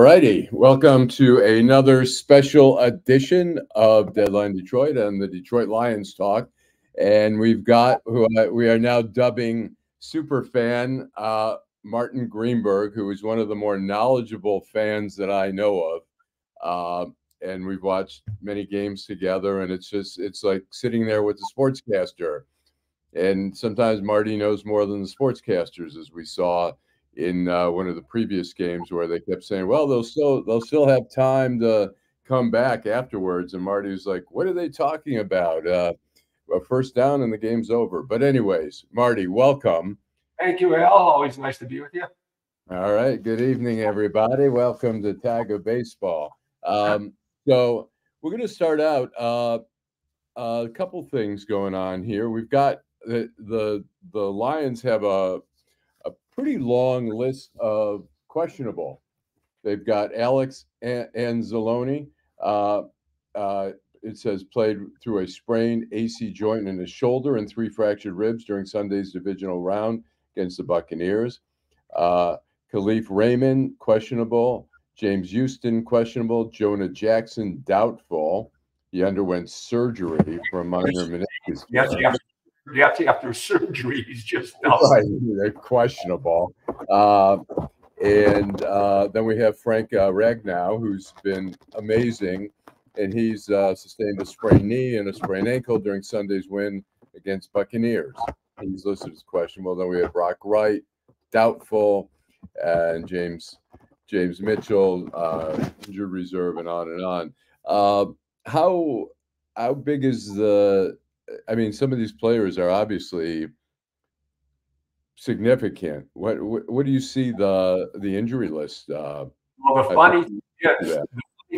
righty. Welcome to another special edition of Deadline Detroit and the Detroit Lions Talk. And we've got who we are now dubbing Superfan, Marty Greenberg, who is one of the more knowledgeable fans that I know of. And we've watched many games together, and it's like sitting there with the sportscaster. And sometimes Marty knows more than the sportscasters, as we saw in one of the previous games where they kept saying, well, they'll still have time to come back afterwards. And Marty was like, what are they talking about? A first down and the game's over. But anyways, Marty, welcome. Thank you, Al. Always nice to be with you. All right. Good evening, everybody. Welcome to Tag of Baseball. So we're going to start out a couple things going on here. We've got the Lions have a pretty long list of questionable. They've got Alex Anzalone. It says played through a sprained AC joint in his shoulder and 3 fractured ribs during Sunday's divisional round against the Buccaneers. Khalif Raymond, questionable. James Houston, questionable. Jonah Jackson, doubtful. He underwent surgery for a minor meniscus. Yes, after surgery, he's just right. They're questionable. And then we have Frank Ragnow, who's been amazing, and he's sustained a sprained knee and a sprained ankle during Sunday's win against Buccaneers. He's listed as questionable. Then we have Brock Wright, doubtful, and James Mitchell, injured reserve, and on and on. How big is the? I mean, some of these players are obviously significant. What do you see the injury list? Well, the funny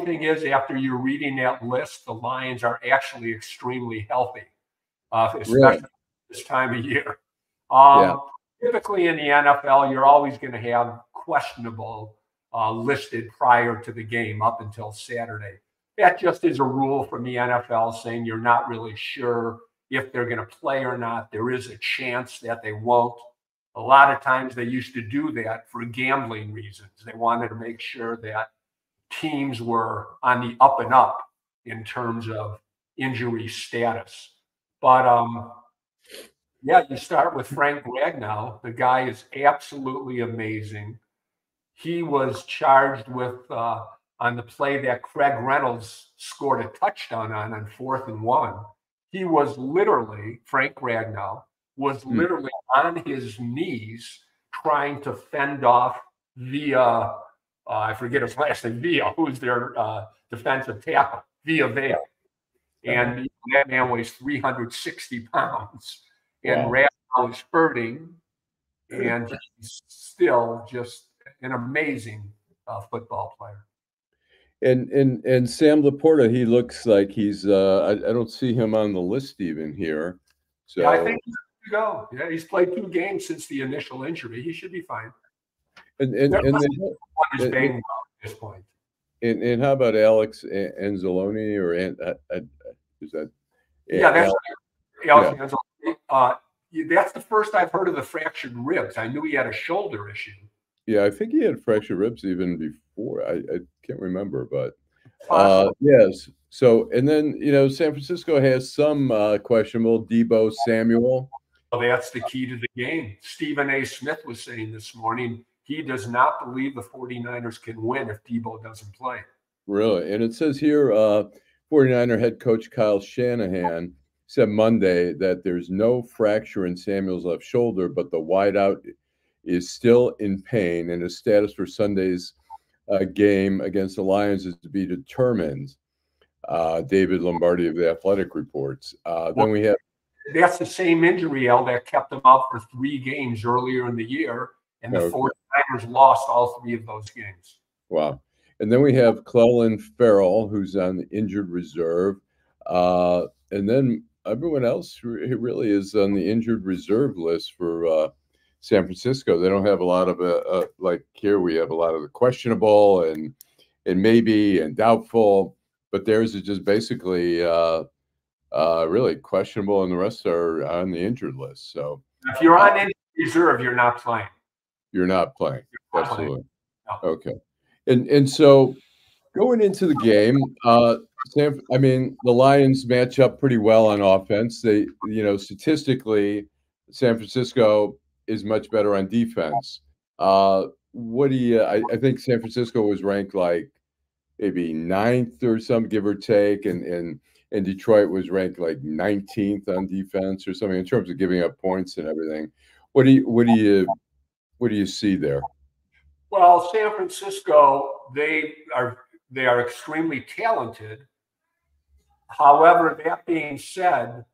thing is, after you're reading that list, the Lions are actually extremely healthy, especially this time of year. Typically in the NFL, you're always going to have questionable listed prior to the game up until Saturday. That just is a rule from the NFL saying you're not really sure if they're going to play or not. There is a chance that they won't. A lot of times they used to do that for gambling reasons. They wanted to make sure that teams were on the up and up in terms of injury status. But you start with Frank Ragnow. The guy is absolutely amazing. He was charged with on the play that Craig Reynolds scored a touchdown on 4th and 1. He was literally, Frank Ragnow, was literally on his knees trying to fend off Villa, I forget his last name, Villa, who's their defensive tackle, Villa. And that man weighs 360 pounds. And Ragnow is hurting, and he's still just an amazing football player. And Sam Laporta, he looks like he's I don't see him on the list even here. So I think he's good to go. Yeah, he's played 2 games since the initial injury. He should be fine. And at this point. And how about Alex Anzalone or is that? That's Alex Anzalone. That's the first I've heard of the fractured ribs. I knew he had a shoulder issue. Yeah, I think he had fractured ribs even before. I can't remember, but yes. So, and then, San Francisco has some questionable. Deebo Samuel. Well, that's the key to the game. Stephen A. Smith was saying this morning he does not believe the 49ers can win if Deebo doesn't play. Really? And it says here 49er head coach Kyle Shanahan said Monday that there's no fracture in Samuel's left shoulder, but the wideout is still in pain, and his status for Sunday's game against the Lions is to be determined. David Lombardi of The Athletic reports. Then we have. That's the same injury, Al, that kept him out for 3 games earlier in the year, and the 49ers lost all 3 of those games. Wow. And then we have Clelin Ferrell, who's on the injured reserve. And then everyone else really is on the injured reserve list for San Francisco. They don't have a lot of like here we have a lot of the questionable and maybe and doubtful, but theirs is just basically really questionable, and the rest are on the injured list. So if you're on injured reserve, you're not playing. You're not playing. Absolutely. No. Okay. And so going into the game, the Lions match up pretty well on offense. They, statistically, San Francisco is much better on defense. What do you? I think San Francisco was ranked like maybe ninth or some, give or take, and Detroit was ranked like 19th on defense or something in terms of giving up points and everything. What do you see there? Well, San Francisco, they are extremely talented. However, that being said,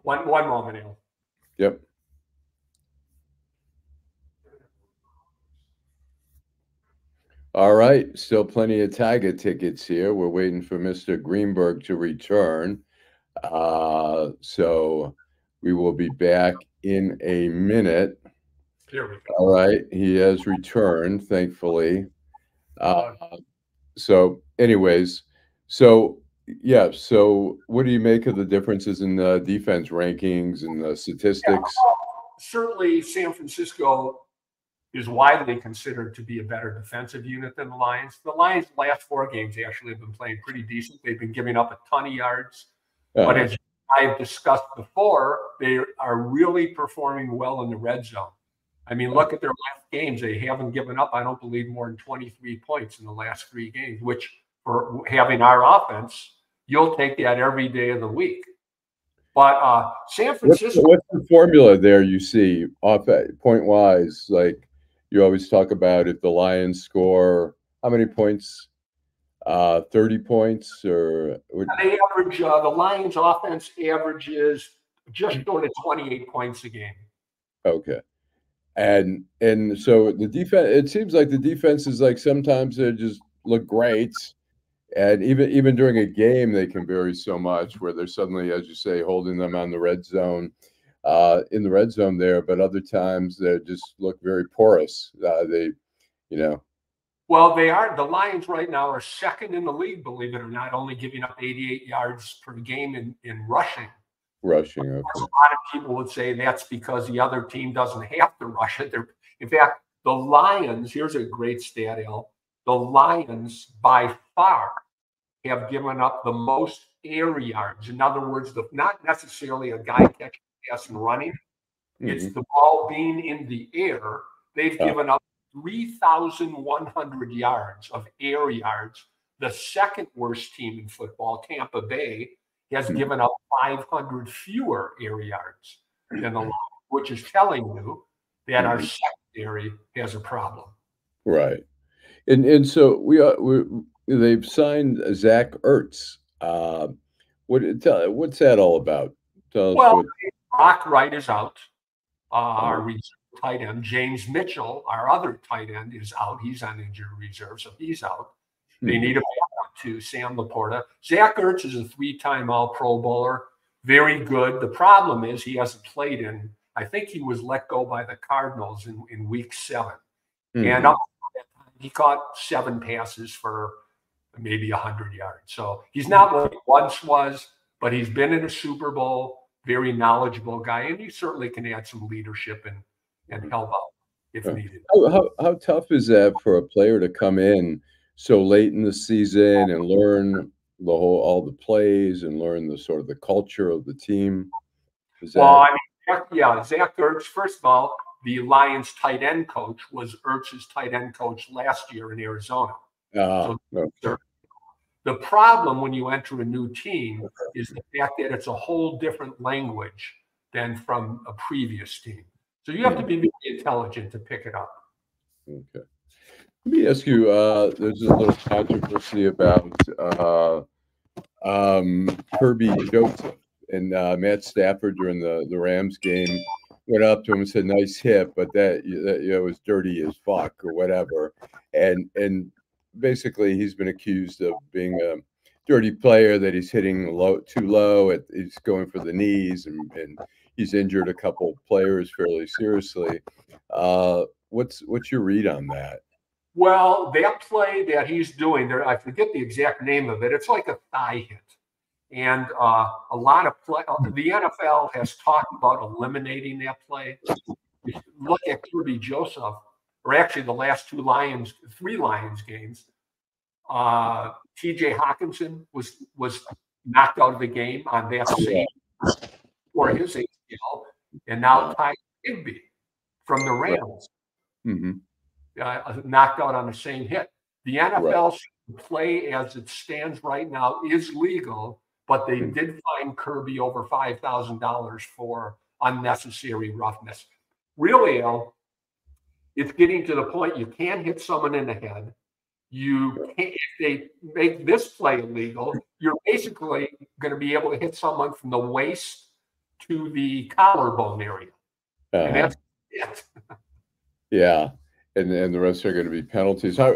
one moment, Al. Yep. All right, still plenty of Tiger tickets here. We're waiting for Mr. Greenberg to return. So we will be back in a minute. Here we go. All right, he has returned, thankfully. So anyways, so what do you make of the differences in the defense rankings and the statistics? Certainly, San Francisco is widely considered to be a better defensive unit than the Lions. The Lions' last 4 games actually have been playing pretty decent. They've been giving up a ton of yards. But as I have discussed before, they are really performing well in the red zone. I mean, look at their last games. They haven't given up, I don't believe, more than 23 points in the last 3 games, which for having our offense, you'll take that every day of the week. But San Francisco. What's the formula there you see off point wise? Like you always talk about if the Lions score how many points? 30 points or they average the Lions offense averages just short of 28 points a game. Okay. And so the defense, it seems like the defense is like sometimes they just look great. And even during a game, they can vary so much where they're suddenly, as you say, holding them on the red zone, in the red zone there. But other times they just look very porous. Well, they are. The Lions right now are second in the league, believe it or not, only giving up 88 yards per game in rushing. Rushing, okay. A lot of people would say that's because the other team doesn't have to rush it. In fact, the Lions, here's a great stat, Al. The Lions, by far, have given up the most air yards. In other words, not necessarily a guy catching pass and running. It's the ball being in the air. They've given up 3,100 yards of air yards. The second worst team in football, Tampa Bay, has given up 500 fewer air yards than the Lions, which is telling you that our secondary has a problem. Right. And so they've signed Zach Ertz. What's that all about? Brock Wright is out. Our reserve tight end, James Mitchell, our other tight end, is out. He's on injured reserve, so he's out. They need a backup to Sam Laporta. Zach Ertz is a 3-time All-Pro Bowler. Very good. The problem is he hasn't played in, I think he was let go by the Cardinals in week 7. And up to that time, he caught 7 passes for maybe 100 yards. So he's not what he once was, but he's been in a Super Bowl, very knowledgeable guy, and he certainly can add some leadership and help out if needed. How tough is that for a player to come in so late in the season and learn all the plays and learn the sort of the culture of the team? Zach Ertz, first of all, the Lions tight end coach was Ertz's tight end coach last year in Arizona. The problem when you enter a new team is the fact that it's a whole different language than from a previous team. So you have to be very intelligent to pick it up. Okay. Let me ask you, there's a little controversy about Kirby Joseph and Matt Stafford during the Rams game went up to him and said, "Nice hit," but that was dirty as fuck or whatever. And basically he's been accused of being a dirty player, that he's hitting too low, he's going for the knees, and he's injured a couple players fairly seriously. What's your read on that? Well, that play that he's doing there, I forget the exact name of it. It's like a thigh hit. And a lot of the NFL has talked about eliminating that play. If you look at Kirby Joseph, or actually the last three Lions games, T.J. Hawkinson was knocked out of the game on that same for his ACL, and now Ty Higbee from the Rams knocked out on the same hit. The NFL play as it stands right now is legal, but they did fine Kirby over $5,000 for unnecessary roughness. Really, Al, it's getting to the point you can't hit someone in the head. You can't, if they make this play illegal, you're basically going to be able to hit someone from the waist to the collarbone area. And that's it. Yeah. And the rest are going to be penalties. How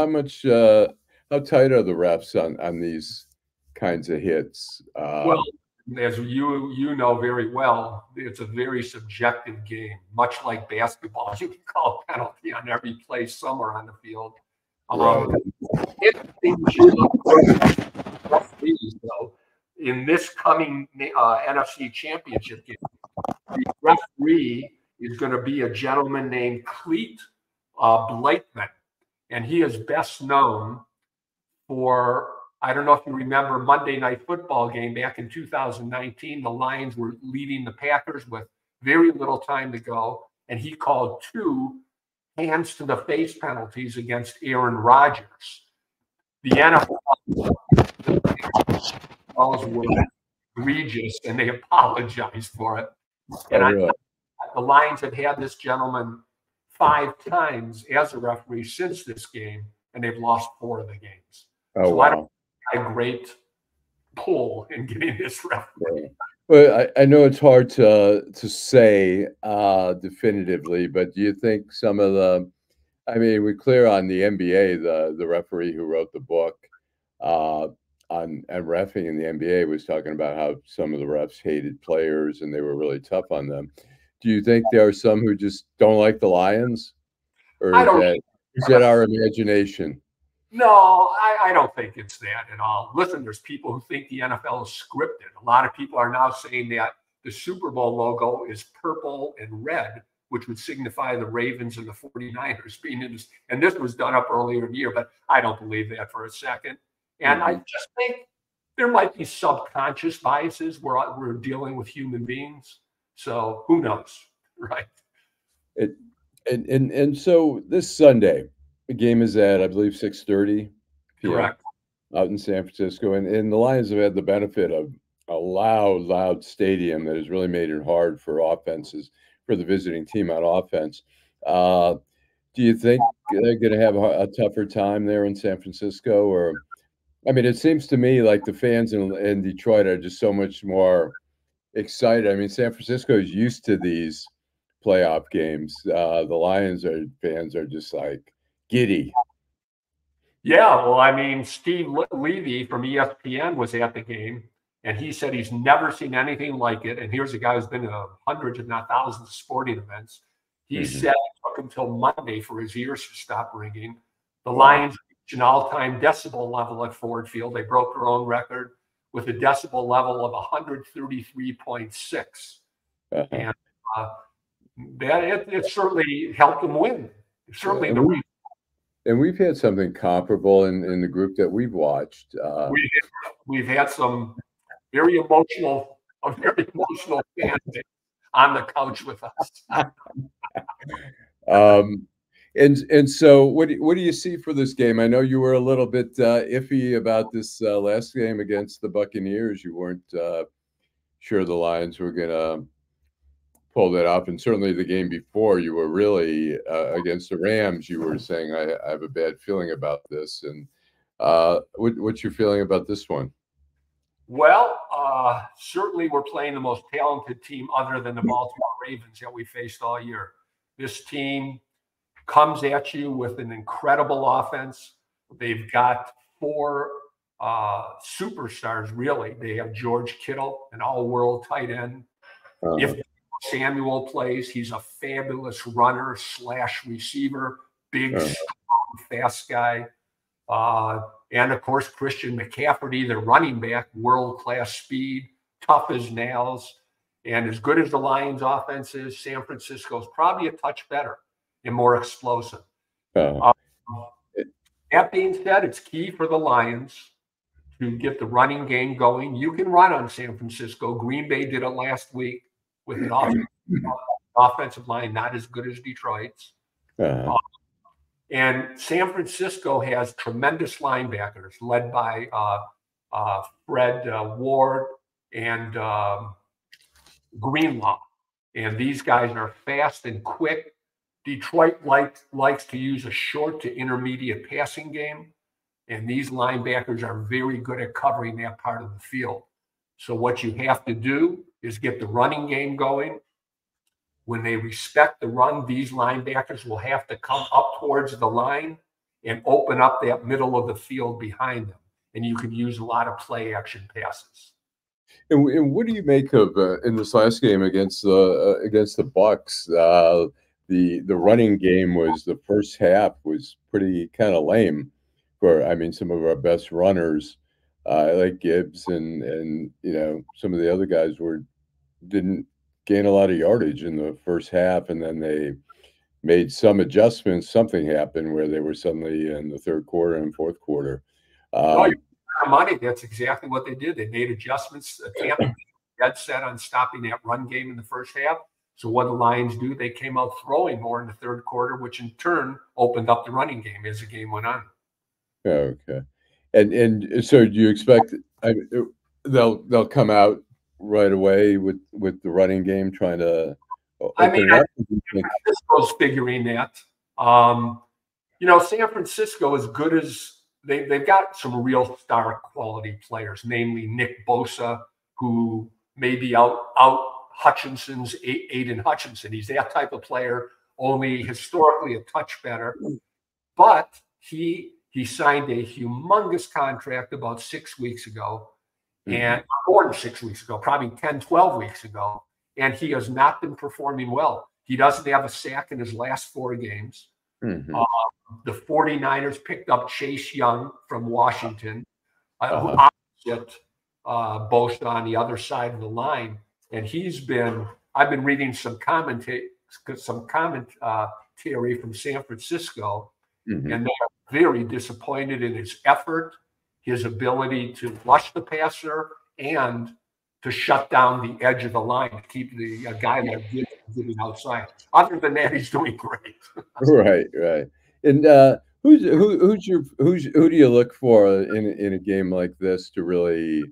much how tight are the refs on these kinds of hits? Well, as you know very well, it's a very subjective game. Much like basketball, you can call a penalty on every play somewhere on the field. In this coming NFC Championship game, the referee is going to be a gentleman named Cleet Blakeman, and he is best known for, I don't know if you remember, Monday Night Football game back in 2019. The Lions were leading the Packers with very little time to go, and he called 2 hands to the face penalties against Aaron Rodgers. The NFL were egregious, and they apologized for it. And the Lions have had this gentleman 5 times as a referee since this game, and they've lost 4 of the games. A great pull in getting this referee. Well, I know it's hard to say definitively, but do you think some of we're clear on the NBA, the referee who wrote the book on reffing in the NBA was talking about how some of the refs hated players and they were really tough on them. Do you think there are some who just don't like the Lions? Or is that our imagination? No, I don't think it's that at all. Listen, there's people who think the NFL is scripted. A lot of people are now saying that the Super Bowl logo is purple and red, which would signify the Ravens and the 49ers being in this. And this was done up earlier in the year, but I don't believe that for a second. And I just think there might be subconscious biases where we're dealing with human beings. So who knows, right? And so this Sunday, the game is at, I believe, 6:30 p.m. Correct. Out in San Francisco. And the Lions have had the benefit of a loud stadium that has really made it hard for offenses, for the visiting team on offense. Do you think they're going to have a tougher time there in San Francisco? Or, I mean, it seems to me like the fans in Detroit are just so much more excited. I mean, San Francisco is used to these playoff games. The Lions fans are just like giddy. Yeah, well, I mean, Steve Levy from ESPN was at the game, and he said he's never seen anything like it. And here's a guy who's been to hundreds, if not thousands, of sporting events. He said it took until Monday for his ears to stop ringing. The Lions reached an all-time decibel level at Ford Field. They broke their own record with a decibel level of 133.6. And it certainly helped them win. Certainly the win. And we've had something comparable in the group that we've watched. We've had some very emotional fans on the couch with us. And so what do you see for this game? I know you were a little bit iffy about this last game against the Buccaneers. You weren't sure the Lions were going to pull that off, and certainly the game before, you were really against the Rams. You were saying, I have a bad feeling about this. And what's your feeling about this one? Well, certainly we're playing the most talented team other than the Baltimore Ravens that we faced all year. This team comes at you with an incredible offense. They've got 4 superstars, really. They have George Kittle, an all-world tight end. If Samuel plays, he's a fabulous runner / receiver, big, strong, fast guy. And, of course, Christian McCaffrey, the running back, world-class speed, tough as nails. And as good as the Lions' offense is, San Francisco's probably a touch better. and more explosive. Uh, That being said, it's key for the Lions to get the running game going. You can run on San Francisco. Green Bay did it last week with an offensive line not as good as Detroit's. And San Francisco has tremendous linebackers led by Fred Ward and Greenlaw. And these guys are fast and quick. Detroit likes to use a short to intermediate passing game. And these linebackers are very good at covering that part of the field. So what you have to do is get the running game going. When they respect the run, these linebackers will have to come up towards the line and open up that middle of the field behind them. And you can use a lot of play action passes. And what do you make of in this last game against the Bucks? The running game was, the first half was pretty kind of lame for, I mean, some of our best runners like Gibbs and some of the other guys didn't gain a lot of yardage in the first half, and then they made some adjustments. Something happened where they were suddenly in the third quarter and fourth quarter. Money, that's exactly what they did. They made adjustments. Tampa dead set on stopping that run game in the first half. So what the Lions do, they came out throwing more in the third quarter, which in turn opened up the running game as the game went on. Okay, and so do you expect they'll come out right away with the running game, trying to open it up? San Francisco's figuring that. San Francisco, as good as they've got some real star quality players, namely Nick Bosa, who may be out Hutchinson's Aiden Hutchinson. He's that type of player, only historically a touch better. But he signed a humongous contract about 6 weeks ago, and more than 6 weeks ago, probably 10, 12 weeks ago. And he has not been performing well. He doesn't have a sack in his last 4 games. The 49ers picked up Chase Young from Washington, who opposite Bosa on the other side of the line. And I've been reading some commentary from San Francisco, and they're very disappointed in his effort, his ability to rush the passer, and to shut down the edge of the line to keep the guy like Gibbs getting outside. Other than that, he's doing great. Right. And who do you look for in a game like this to really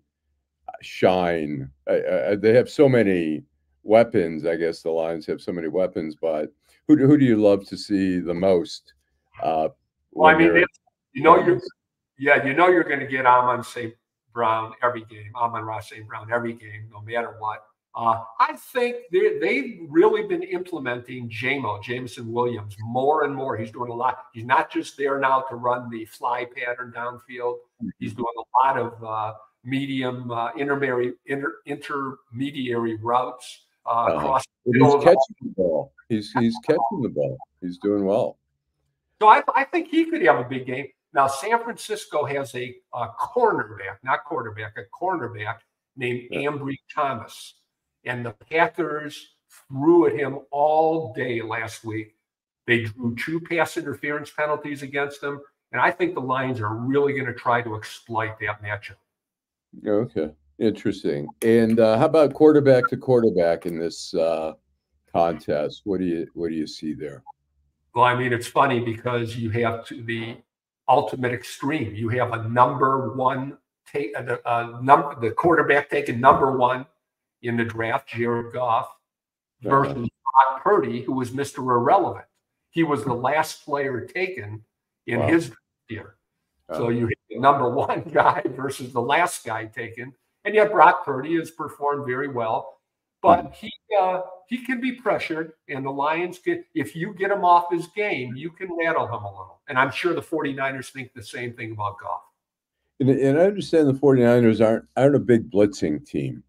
shine? They have so many weapons. I guess the Lions have so many weapons, but who do you love to see the most? Well, I mean, you're going to get Amon-Ra St. Brown every game, no matter what. I think they've really been implementing Jameson Williams, more and more. He's doing a lot. He's not just there now to run the fly pattern downfield. He's doing a lot of medium, intermediary routes across the middle. He's catching the ball. He's catching the ball. He's doing well. So I think he could have a big game. Now, San Francisco has a cornerback, not quarterback, a cornerback named Ambry Thomas. And the Packers threw at him all day last week. They drew 2 pass interference penalties against him. And I think the Lions are really going to try to exploit that matchup. Okay, interesting. And how about quarterback to quarterback in this contest? What do you see there? Well, I mean, it's funny because you have the ultimate extreme. You have a number one the quarterback taken number 1 in the draft, Jared Goff, versus Brock Purdy, who was Mr. Irrelevant. He was the last player taken in his year. So you hit the number 1 guy versus the last guy taken. And yet Brock Purdy has performed very well. But he can be pressured, and the Lions if you get him off his game, you can rattle him a little. And I'm sure the 49ers think the same thing about Goff. And I understand the 49ers aren't a big blitzing team.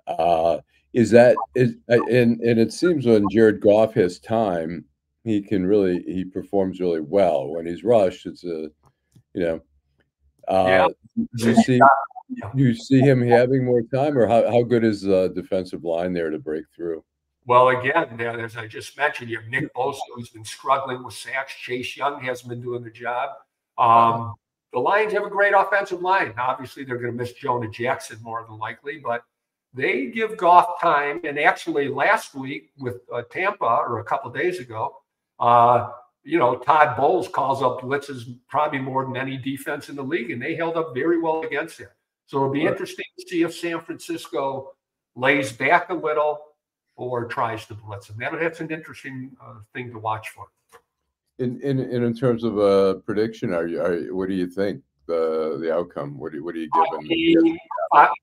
And it seems when Jared Goff has time, he performs really well. When he's rushed, it's do you see him having more time, or how good is the defensive line there to break through? Well, again, as I just mentioned, you have Nick Bosa, who's been struggling with sacks. Chase Young hasn't been doing the job. The Lions have a great offensive line. Obviously, they're going to miss Jonah Jackson more than likely, but they give Goff time. And actually, last week with Tampa, or a couple of days ago, Todd Bowles calls up blitzes probably more than any defense in the league, and they held up very well against it. So it'll be interesting to see if San Francisco lays back a little or tries to blitz them. That's an interesting thing to watch for. In terms of a prediction, what do you think the outcome? What do you give?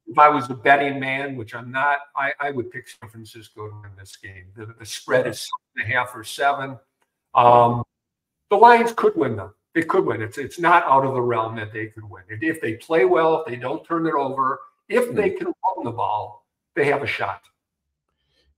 If I was a betting man, which I'm not, I would pick San Francisco to win this game. The spread is 6.5 or 7. The Lions could win them. They could win. It's not out of the realm that they could win. If they play well, if they don't turn it over, if they can run the ball, they have a shot.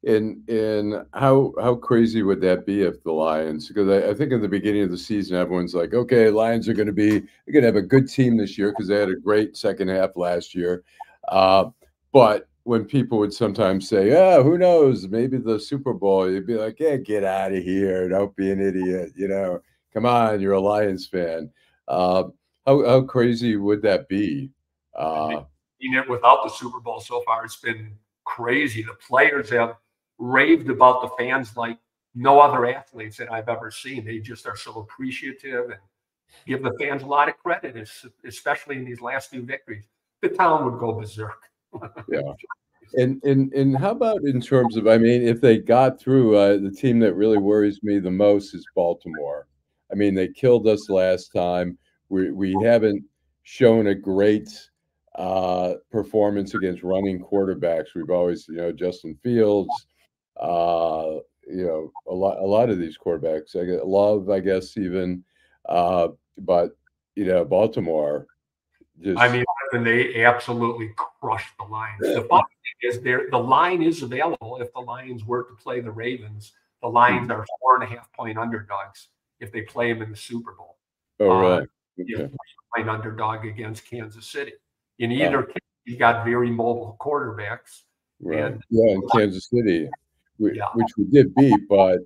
And how crazy would that be if the Lions? Because I think in the beginning of the season, everyone's like, okay, Lions are going to have a good team this year because they had a great second half last year. But when people would sometimes say, who knows, maybe the Super Bowl, you'd be like, yeah, get out of here. Don't be an idiot. Come on, you're a Lions fan. How crazy would that be? Without the Super Bowl so far, it's been crazy. The players have raved about the fans like no other athletes that I've ever seen. They just are so appreciative and give the fans a lot of credit, especially in these last few victories. The town would go berserk. Yeah. And how about in terms of, if they got through, the team that really worries me the most is Baltimore. They killed us last time. We haven't shown a great performance against running quarterbacks. We've always, Justin Fields, a lot of these quarterbacks. Love, I guess, even, but Baltimore. They absolutely crushed the Lions. The funny thing is, the line is available. If the Lions were to play the Ravens, the Lions are 4.5-point underdogs if they play them in the Super Bowl. Oh, right. Okay. 3-point underdog against Kansas City. In either case, you've got very mobile quarterbacks. Right. In Kansas City, which we did beat, but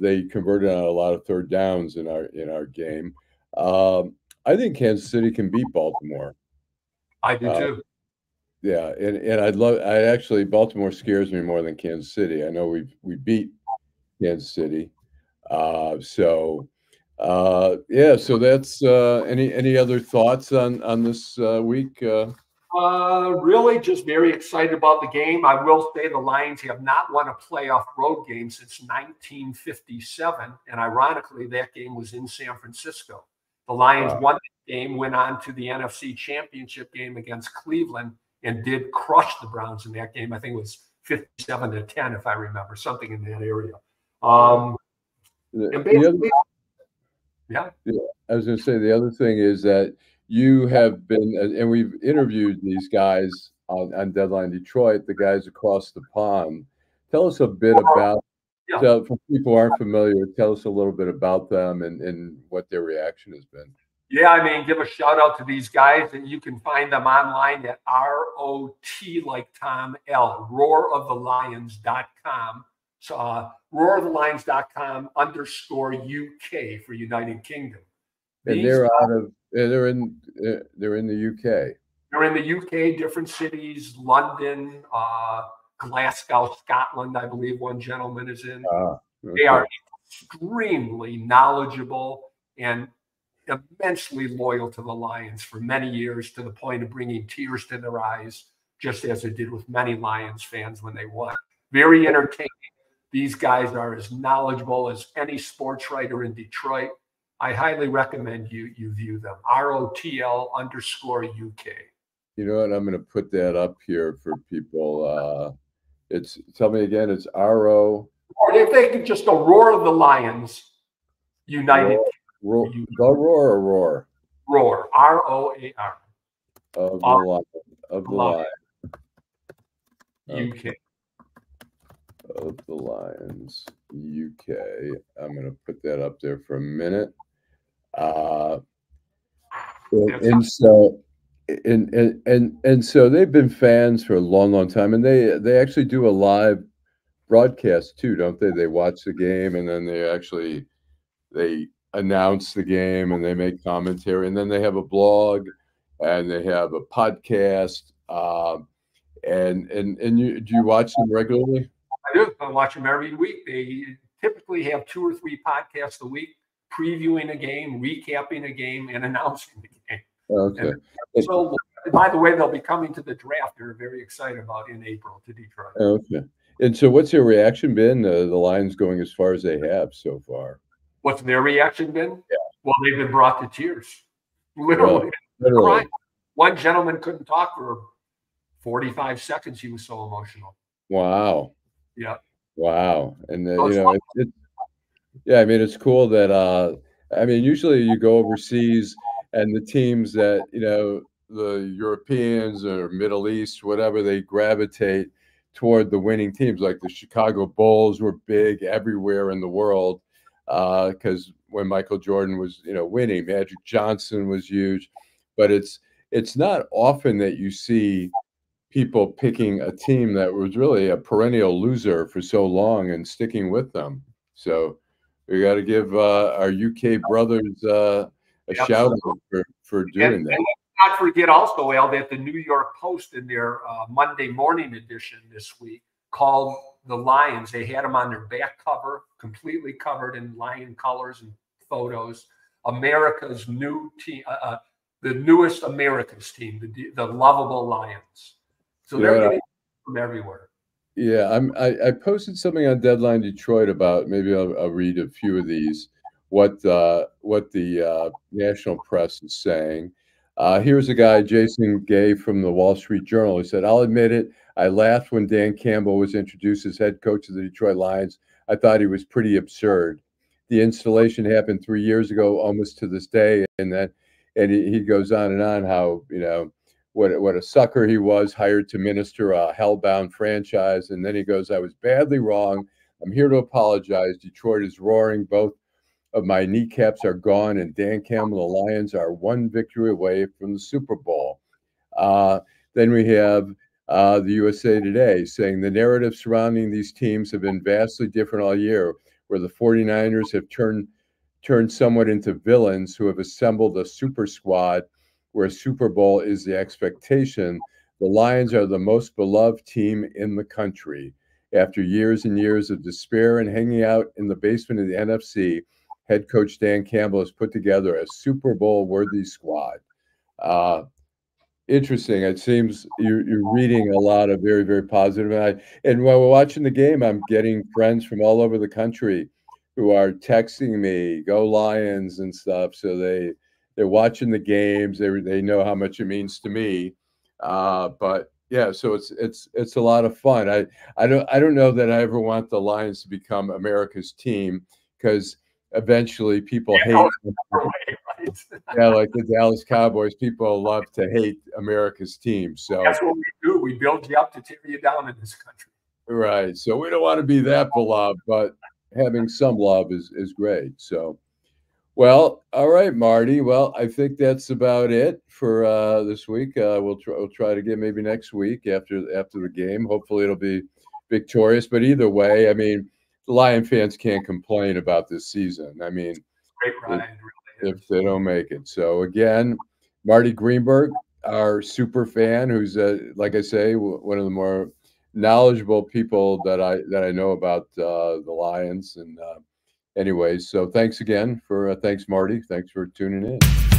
they converted on a lot of third downs in our game. I think Kansas City can beat Baltimore. I do too. Yeah, and Baltimore scares me more than Kansas City. I know we beat Kansas City. So that's any other thoughts on this week? Really just very excited about the game. I will say the Lions have not won a playoff road game since 1957. And ironically, that game was in San Francisco. The Lions won the game, went on to the NFC Championship game against Cleveland, and did crush the Browns in that game. I think it was 57-10, if I remember, something in that area. I was going to say the other thing is that you have been, and we've interviewed these guys on Deadline Detroit, the guys across the pond. Tell us a bit about, for people who aren't familiar, tell us a little bit about them and what their reaction has been. Yeah, give a shout out to these guys, and you can find them online at ROT like Tom L, roarofthelions.com. So roarofthelions.com _UK for United Kingdom. And they're in the UK. They're in the UK, different cities, London, Glasgow, Scotland, I believe one gentleman is in. Okay. They are extremely knowledgeable and immensely loyal to the Lions for many years, to the point of bringing tears to their eyes, just as it did with many Lions fans when they won. Very entertaining. These guys are as knowledgeable as any sports writer in Detroit. I highly recommend you view them. ROTL _UK. You know what? I'm going to put that up here for people. Tell me again. It's RO. Or if they could just go Roar of the Lions United. Roar or roar? Roar. ROAR. Of the Lion. UK. Of the Lions UK. I'm going to put that up there for a minute. And so they've been fans for a long time, and they actually do a live broadcast too, don't they? They watch the game and then they announce the game and they make commentary, and then they have a blog and they have a podcast. And do you watch them regularly? I do. I watch them every week. They typically have 2 or 3 podcasts a week, previewing a game, recapping a game, and announcing the game. Okay. And so, by the way, they'll be coming to the draft. They're very excited about in April to Detroit. Okay. And so, what's your reaction been? The Lions going as far as they have so far. What's their reaction been? Yeah. Well, they've been brought to tears. Literally. Literally. One gentleman couldn't talk for 45 seconds. He was so emotional. Wow. Yeah. Wow. And yeah, I mean, it's cool that I mean, usually you go overseas and the teams that, the Europeans or Middle East, whatever, they gravitate toward the winning teams. Like the Chicago Bulls were big everywhere in the world because when Michael Jordan was, winning, Magic Johnson was huge. But it's not often that you see people picking a team that was really a perennial loser for so long and sticking with them. So we got to give our UK brothers a shout out for doing that. And let's not forget also, Al, that the New York Post in their Monday morning edition this week called the Lions. They had them on their back cover, completely covered in Lion colors and photos. America's new team, the newest America's team, the lovable Lions. So they're getting from everywhere. Yeah, I posted something on Deadline Detroit about, maybe I'll read a few of these, what the national press is saying. Here's a guy, Jason Gay from the Wall Street Journal. He said, "I'll admit it, I laughed when Dan Campbell was introduced as head coach of the Detroit Lions. I thought he was pretty absurd. The installation happened 3 years ago, almost to this day." And he goes on and on how, what a sucker he was, hired to minister a hellbound franchise. And then he goes, "I was badly wrong. I'm here to apologize. Detroit is roaring. Both of my kneecaps are gone, and Dan Campbell, the Lions, are one victory away from the Super Bowl." Then we have the USA Today saying the narrative surrounding these teams have been vastly different all year, where the 49ers have turned somewhat into villains who have assembled a super squad where Super Bowl is the expectation. The Lions are the most beloved team in the country. After years and years of despair and hanging out in the basement of the NFC, head coach Dan Campbell has put together a Super Bowl-worthy squad. Interesting. It seems you're reading a lot of very, very positive. And while we're watching the game, I'm getting friends from all over the country who are texting me, "Go Lions" and stuff. So they're watching the games. They know how much it means to me. But yeah, so it's a lot of fun. I don't know that I ever want the Lions to become America's team, because eventually people hate them. Yeah, like the Dallas Cowboys, people love to hate America's team. So that's what we do. We build you up to tear you down in this country. Right. So we don't want to be that beloved, but having some love is great. So, well, all right, Marty. Well, I think that's about it for this week. We'll try to get maybe next week after the game. Hopefully, it'll be victorious. But either way, I mean, the Lion fans can't complain about this season. I mean, great ride, if they don't make it. So again, Marty Greenberg, our super fan, who's like I say, one of the more knowledgeable people that I know about the Lions. And anyways, so thanks again thanks, Marty. Thanks for tuning in.